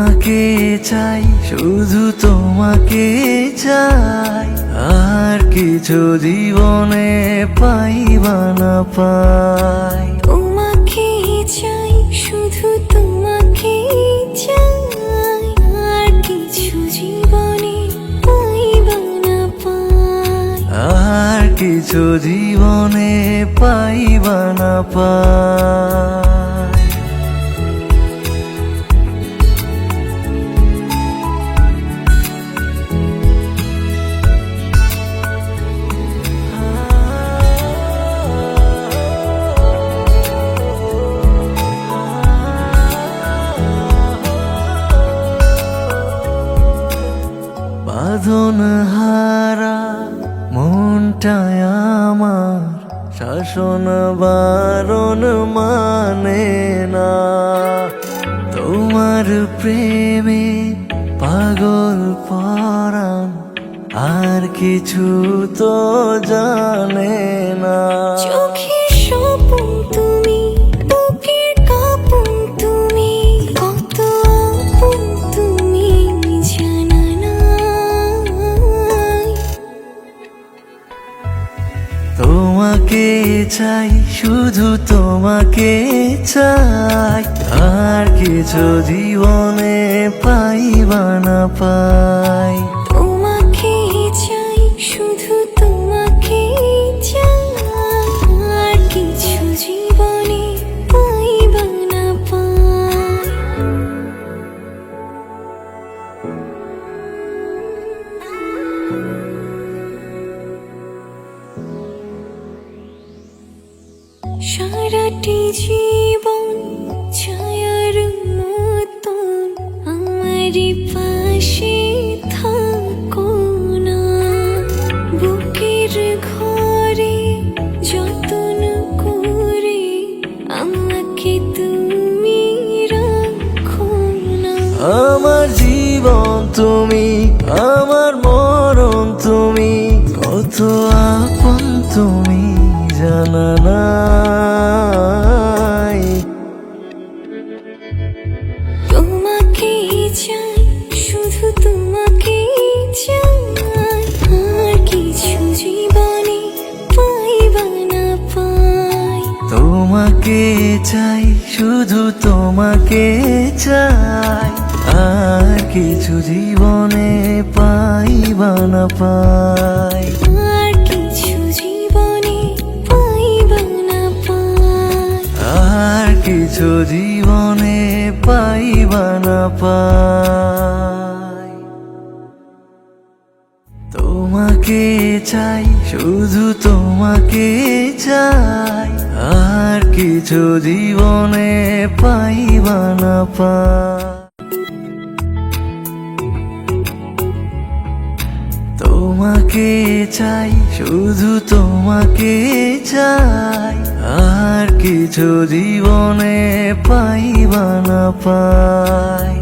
তোমাকে চাই, শুধু তোমাকে চাই, আর কিছু জীবনে পাইবা না পাই। তোমাকে চাই, শুধু তোমাকে চাই, আর কিছু জীবনে পাইবা না পাই। আর কিছু জীবনে পাইবা না পাই। বাঁধন হারা মনটায় আমার শাসন বারণ মানে না। তোমার প্রেমে পাগল পরাণ আর কিছু তো জানে না। চোখের স্বপন তুমি, বুকের কাঁপন তুমি, কত আপন তুমি জানা নাই। তোমাকে চাই, শুধু তোমাকে চাই, আর কিছু জীবনে পাইবা না পাই। তোমাকে চাই, শুধু তোমাকে চাই, আর কিছু জীবনে পাইবা না পাই। সারাটি জীবন ছায়ার মতন আমারই পাশে থাকো না। বুকের ঘরে যতন করে আমাকে তুমি রাখো না। আমার জীবন তুমি, আমার মরণ তুমি, কত আপন তুমি জানা নাই। তোমাকে চাই, শুধু তোমাকে চাই, আর কিছু জীবনে পাইবা না পাই। তোমাকে চাই, শুধু তোমাকে চাই, আর কিছু জীবনে পাইবা না পাই। আর কিছু জীবনে পাইবা না পাই। আর কিছু জীবনে পাইবা না পাই। তোমাকে চাই, শুধু তোমাকে চাই, আর কিছু জীবনে পাইবা না পাই। তোমাকে চাই, শুধু তোমাকে চাই, আর কিছু জীবনে পাইবা না পাই।